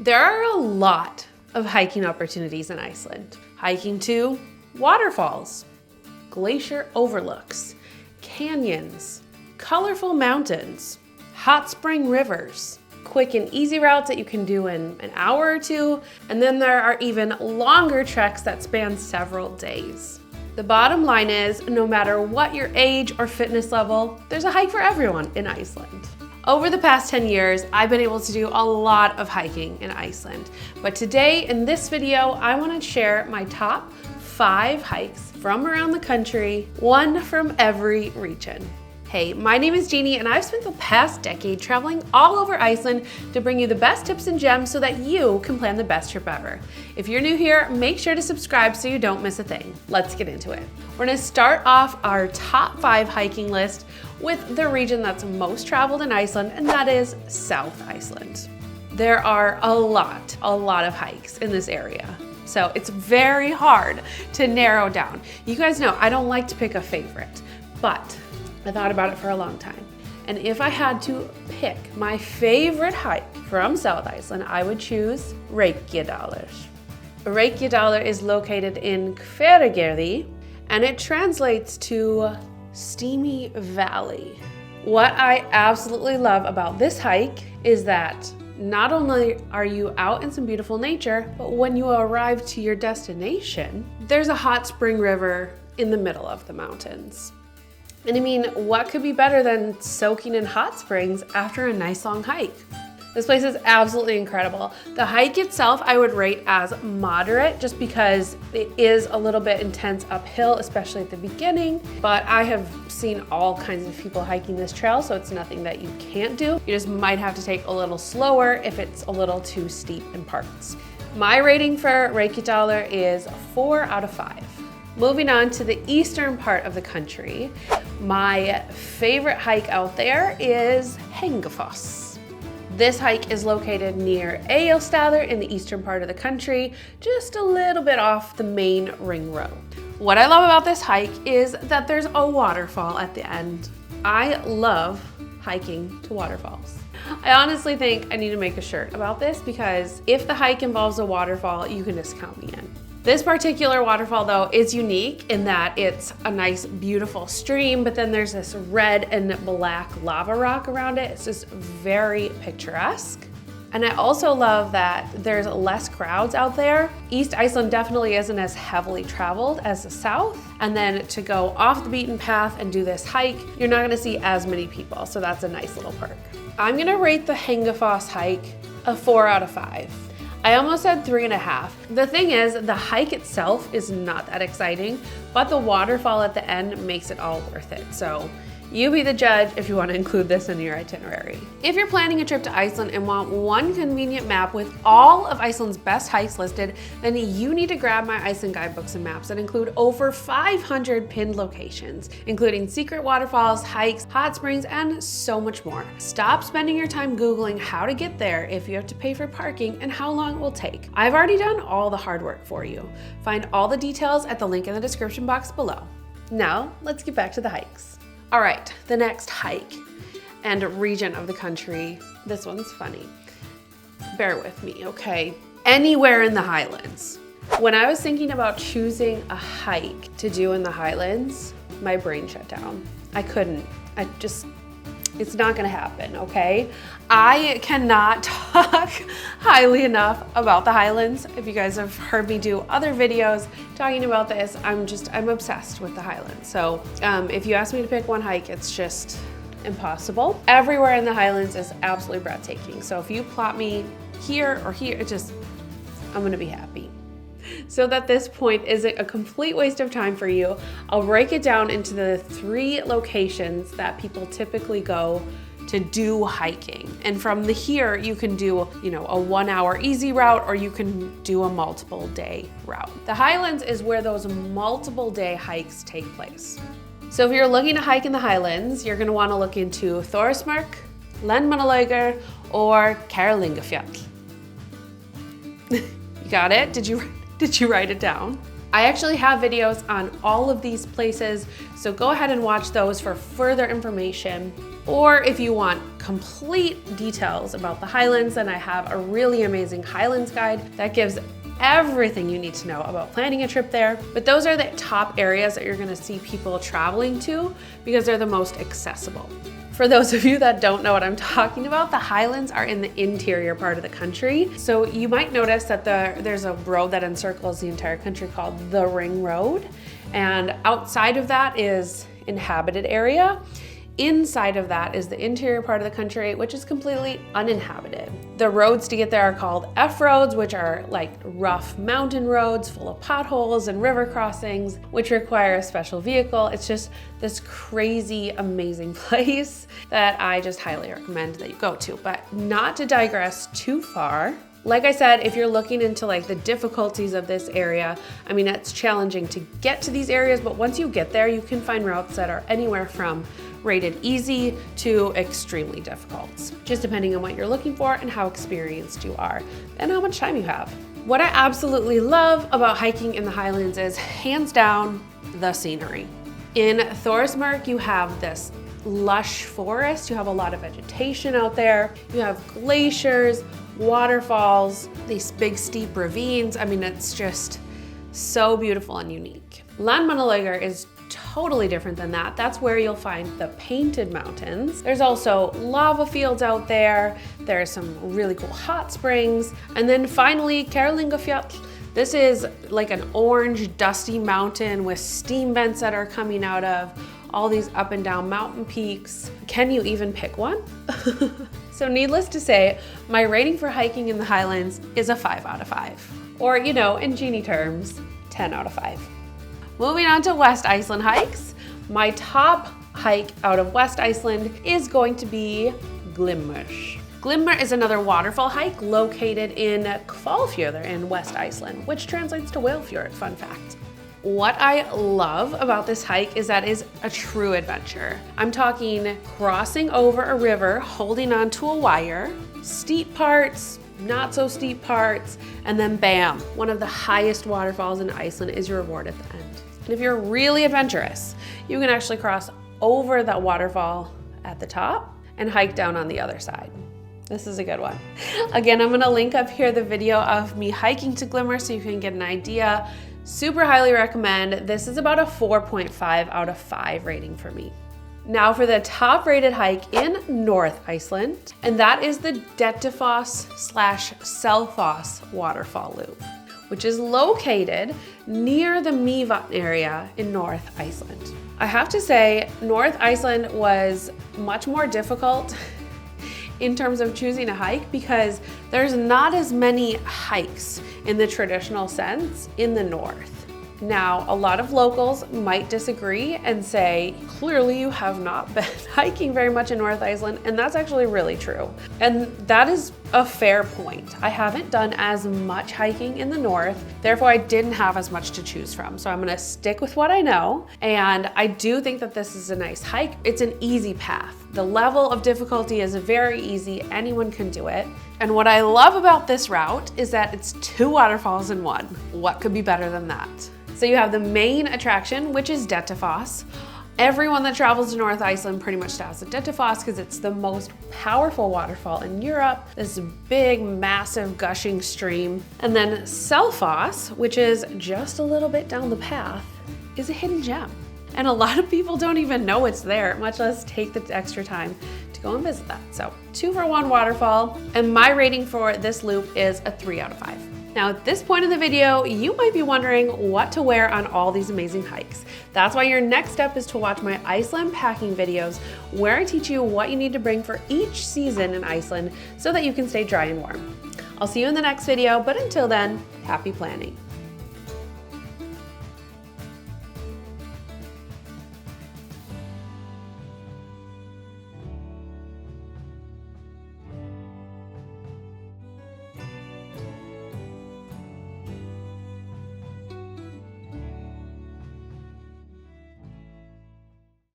There are a lot of hiking opportunities in Iceland. Hiking to waterfalls, glacier overlooks, canyons, colorful mountains, hot spring rivers, quick and easy routes that you can do in an hour or two, and then there are even longer treks that span several days. The bottom line is, no matter what your age or fitness level, there's a hike for everyone in Iceland. Over the past 10 years, I've been able to do a lot of hiking in Iceland, but today in this video, I want to share my top 5 hikes from around the country, one from every region. Hey, my name is Jeannie and I've spent the past decade traveling all over Iceland to bring you the best tips and gems so that you can plan the best trip ever. If you're new here, make sure to subscribe so you don't miss a thing. Let's get into it. We're gonna start off our top 5 hiking list with the region that's most traveled in Iceland, and that is South Iceland. There are a lot of hikes in this area. So it's very hard to narrow down. You guys know I don't like to pick a favorite, but I thought about it for a long time. And if I had to pick my favorite hike from South Iceland, I would choose Reykjadalur. Reykjadalur is located in Hveragerði, and it translates to steamy valley. What I absolutely love about this hike is that not only are you out in some beautiful nature, but when you arrive to your destination, there's a hot spring river in the middle of the mountains. And I mean, what could be better than soaking in hot springs after a nice long hike? This place is absolutely incredible. The hike itself I would rate as moderate just because it is a little bit intense uphill, especially at the beginning, but I have seen all kinds of people hiking this trail, so it's nothing that you can't do. You just might have to take a little slower if it's a little too steep in parts. My rating for Reykjadalur is 4 out of 5. Moving on to the eastern part of the country, my favorite hike out there is Hengifoss. This hike is located near Egilsstaðir in the eastern part of the country, just a little bit off the main ring road. What I love about this hike is that there's a waterfall at the end. I love hiking to waterfalls. I honestly think I need to make a shirt about this because if the hike involves a waterfall, you can just count me in. This particular waterfall though is unique in that it's a nice beautiful stream, but then there's this red and black lava rock around it. It's just very picturesque. And I also love that there's less crowds out there. East Iceland definitely isn't as heavily traveled as the south. And then to go off the beaten path and do this hike, you're not gonna see as many people. So that's a nice little perk. I'm gonna rate the Hengifoss hike a 4 out of 5. I almost said 3.5. The thing is, the hike itself is not that exciting, but the waterfall at the end makes it all worth it. So you be the judge if you want to include this in your itinerary. If you're planning a trip to Iceland and want one convenient map with all of Iceland's best hikes listed, then you need to grab my Iceland guidebooks and maps that include over 500 pinned locations, including secret waterfalls, hikes, hot springs, and so much more. Stop spending your time Googling how to get there if you have to pay for parking and how long it will take. I've already done all the hard work for you. Find all the details at the link in the description box below. Now, let's get back to the hikes. All right, the next hike and region of the country, this one's funny. Bear with me, okay? Anywhere in the Highlands. When I was thinking about choosing a hike to do in the Highlands, my brain shut down. I couldn't, it's not gonna happen, okay? I cannot talk highly enough about the Highlands. If you guys have heard me do other videos talking about this, I'm obsessed with the Highlands. So if you ask me to pick one hike, it's just impossible. Everywhere in the Highlands is absolutely breathtaking. So if you plot me here or here, I'm gonna be happy. So that this point isn't a complete waste of time for you, I'll break it down into the 3 locations that people typically go to do hiking. And from here, you can do, a 1-hour easy route, or you can do a multiple day route. The Highlands is where those multiple day hikes take place. So if you're looking to hike in the Highlands, you're gonna wanna look into Thorismörk, Landmannalaugar, or Kerlingafjall. You got it? Did you write it down? I actually have videos on all of these places, so go ahead and watch those for further information. Or if you want complete details about the Highlands, then I have a really amazing Highlands guide that gives everything you need to know about planning a trip there. But those are the top areas that you're gonna see people traveling to because they're the most accessible. For those of you that don't know what I'm talking about, the Highlands are in the interior part of the country. So you might notice that there's a road that encircles the entire country called the Ring Road. And outside of that is inhabited area. Inside of that is the interior part of the country, which is completely uninhabited. The roads to get there are called F-roads, which are like rough mountain roads full of potholes and river crossings, which require a special vehicle. It's just this crazy, amazing place that I just highly recommend that you go to. But not to digress too far, like I said, if you're looking into like the difficulties of this area, I mean, it's challenging to get to these areas, but once you get there, you can find routes that are anywhere from rated easy to extremely difficult, just depending on what you're looking for and how experienced you are and how much time you have. What I absolutely love about hiking in the Highlands is hands down the scenery. In Thorismörk, you have this lush forest, you have a lot of vegetation out there, you have glaciers, waterfalls, these big steep ravines. I mean, it's just so beautiful and unique. Landmannalaugar is totally different than that. That's where you'll find the painted mountains. There's also lava fields out there. There's some really cool hot springs. And then finally, Kerlingafjall. This is like an orange, dusty mountain with steam vents that are coming out of all these up and down mountain peaks. Can you even pick one? So needless to say, my rating for hiking in the Highlands is a 5 out of 5. Or, you know, in genie terms, 10 out of 5. Moving on to West Iceland hikes. My top hike out of West Iceland is going to be Glimmer. Glimmer is another waterfall hike located in Hvalfjörður in West Iceland, which translates to whale fjord, fun fact. What I love about this hike is that it's a true adventure. I'm talking crossing over a river, holding onto a wire, steep parts, not so steep parts, and then bam, one of the highest waterfalls in Iceland is your reward at the end. And if you're really adventurous, you can actually cross over that waterfall at the top and hike down on the other side. This is a good one. Again, I'm gonna link up here the video of me hiking to Glimmer so you can get an idea. Super highly recommend. This is about a 4.5 out of 5 rating for me. Now for the top rated hike in North Iceland, and that is the Dettifoss/Selfoss waterfall loop, which is located near the Mývatn area in North Iceland. I have to say, North Iceland was much more difficult in terms of choosing a hike because there's not as many hikes in the traditional sense in the north. Now, a lot of locals might disagree and say, clearly you have not been hiking very much in North Iceland, and that's actually really true. And that is a fair point. I haven't done as much hiking in the north, therefore I didn't have as much to choose from. So I'm gonna stick with what I know, and I do think that this is a nice hike. It's an easy path. The level of difficulty is very easy, anyone can do it. And what I love about this route is that it's 2 waterfalls in one. What could be better than that? So you have the main attraction, which is Dettifoss. Everyone that travels to North Iceland pretty much stops at Dettifoss because it's the most powerful waterfall in Europe. This big, massive, gushing stream. And then Selfoss, which is just a little bit down the path, is a hidden gem. And a lot of people don't even know it's there, much less take the extra time to go and visit that. So 2 for 1 waterfall. And my rating for this loop is a 3 out of 5. Now at this point in the video, you might be wondering what to wear on all these amazing hikes. That's why your next step is to watch my Iceland packing videos where I teach you what you need to bring for each season in Iceland so that you can stay dry and warm. I'll see you in the next video, but until then, happy planning.